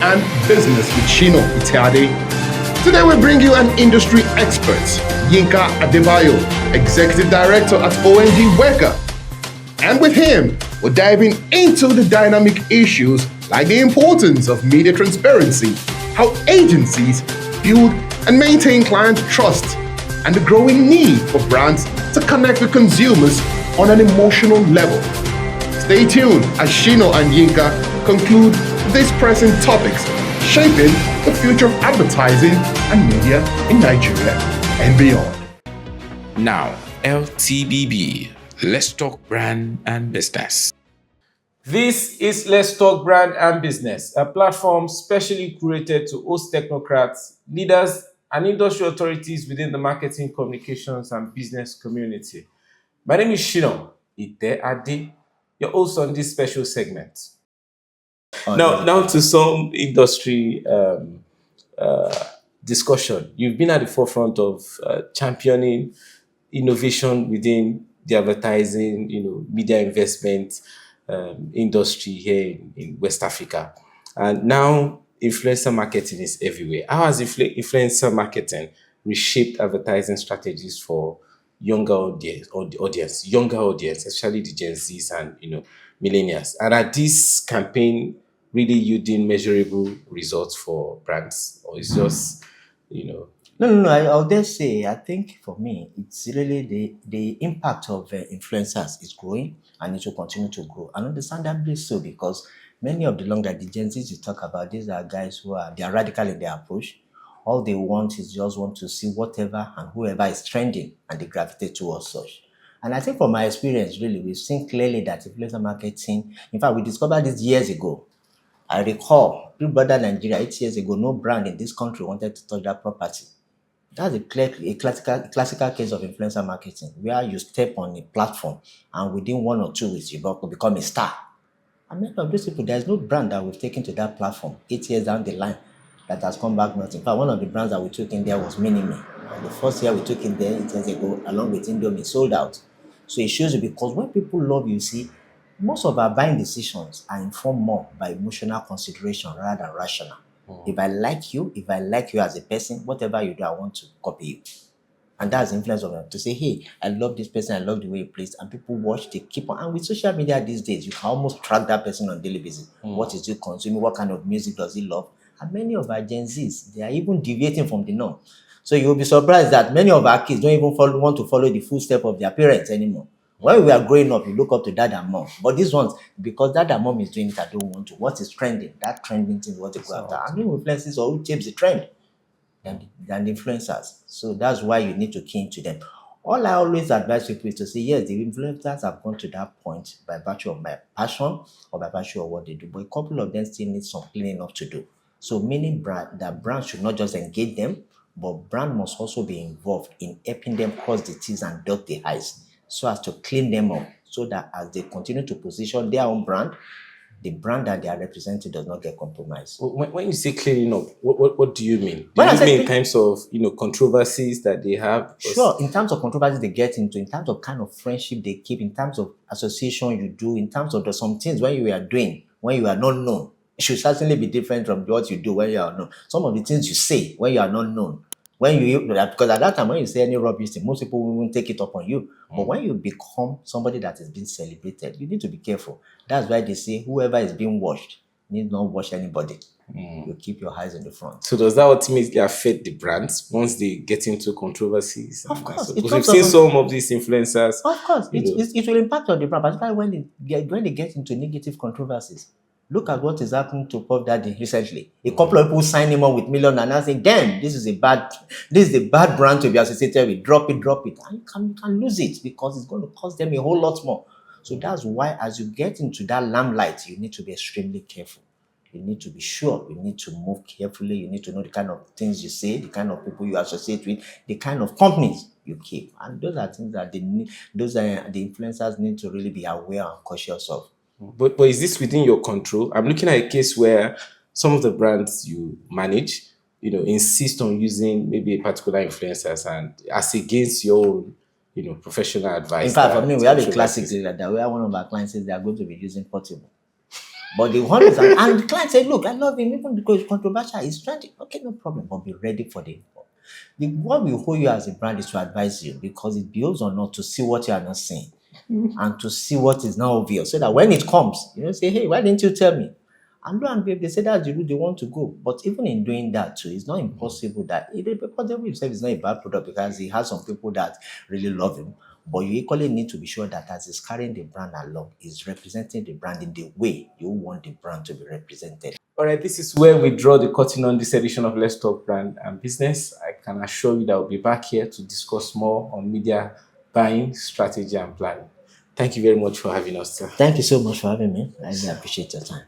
and Business with Shina Iteade. Today we bring you an industry expert, Yinka Adebayo, Executive Director at OMG WeCa. And with him, we're diving into the dynamic issues like the importance of media transparency, how agencies build and maintain client trust, and the growing need for brands to connect with consumers on an emotional level. Stay tuned as Shina and Yinka conclude these pressing topics shaping the future of advertising and media in Nigeria and beyond. Now, LTBB, let's talk brand and business. This is Let's Talk Brand and Business, a platform specially curated to host technocrats, leaders, and industry authorities within the marketing, communications, and business community. My name is Shina Iteade, your host on this special segment. Now to some industry discussion. You've been at the forefront of championing innovation within the advertising, media investment industry here in West Africa. And now influencer marketing is everywhere. How has influencer marketing reshaped advertising strategies for younger audience, especially the Gen Zs and millennials? And are these campaign really yielding measurable results for brands, or is just No. I'll just say, I think for me, it's really the impact of influencers is growing and it will continue to grow. And understandably so, because many of the Gen Zs you talk about, these are guys they are radical in their approach. All they want is just want to see whatever and whoever is trending, and they gravitate towards such. And I think from my experience, really, we've seen clearly that influencer marketing, in fact, we discovered this years ago. I recall, Big Brother Nigeria, 8 years ago, no brand in this country wanted to touch that property. That's a classical case of influencer marketing, where you step on a platform and within 1 or 2 weeks, you become a star. And many of those people, there's no brand that we've taken to that platform 8 years down the line that has come back nothing. In fact, one of the brands that we took in there was Minimi. And the first year we took in there 8 years ago, along with Indomie, sold out. So it shows you, because when people love you, see, most of our buying decisions are informed more by emotional consideration rather than rational. If I like you as a person, whatever you do, I want to copy you. And that's the influence of them to say, hey, I love this person, I love the way he plays. And people watch, they keep on. And with social media these days, you can almost track that person on a daily basis. What is he consuming? What kind of music does he love? And many of our Gen Zs, they are even deviating from the norm. So you'll be surprised that many of our kids don't even want to follow the footsteps of their parents anymore. When we are growing up, you look up to dad and mom. But these ones, because dad and mom is doing it, I don't want to. What is trending? That trending thing is what they go after. And new influences or who shapes the trend than the influencers. So that's why you need to key into them. All I always advise people is to say, yes, the influencers have gone to that point by virtue of my passion or by virtue of what they do. But a couple of them still need some cleaning up to do. So meaning that brand should not just engage them, but brand must also be involved in helping them cross the T's and dot the I's, so as to clean them up, so that as they continue to position their own brand, the brand that they are representing does not get compromised. When you say cleaning up, what do you mean? Do you mean in terms of controversies that they have? Sure, in terms of controversies they get into, in terms of kind of friendship they keep, in terms of association you do, in terms of some things when you are doing, when you are not known, it should certainly be different from what you do when you are known. Some of the things you say when you are not known, because at that time when you say any rubbish thing, most people won't take it up on you. But when you become somebody that is being celebrated, you need to be careful. That's why they say whoever is being watched need not watch anybody. You keep your eyes in the front. So does that ultimately affect the brands once they get into controversies? Of course. Because we've seen some of these influencers. Of course, it will impact on the brand, particularly when they get into negative controversies. Look at what is happening to Puff Daddy recently. A couple of people signed him up with millions and now saying, damn, this is a bad brand to be associated with. Drop it. And you can lose it because it's going to cost them a whole lot more. So that's why as you get into that limelight, you need to be extremely careful. You need to be sure. You need to move carefully. You need to know the kind of things you say, the kind of people you associate with, the kind of companies you keep. And those are things that the influencers need to really be aware and cautious of. But is this within your control? I'm looking at a case where some of the brands you manage, insist on using maybe a particular influencers and as against your own, professional advice. In fact, for me, we have a classic that where one of our clients says they are going to be using Portable. But the one is, and the client said, look, I love him, even because it's controversial, he's trending. Okay, no problem, but be ready for what we hold you as a brand is to advise you, because it behoves on not to see what you are not seeing and to see what is now obvious, so that when it comes, say, hey, why didn't you tell me? And lo and behold, they say that's the route they want to go. But even in doing that too, it's not impossible that because himself is not a bad product, because he has some people that really love him. But you equally need to be sure that as he's carrying the brand along, he's representing the brand in the way you want the brand to be represented. All right, this is where we draw the curtain on this edition of Let's Talk Brand and Business. I can assure you that I'll be back here to discuss more on media buying, strategy, and planning. Thank you very much for having us, sir. Thank you so much for having me. I really appreciate your time.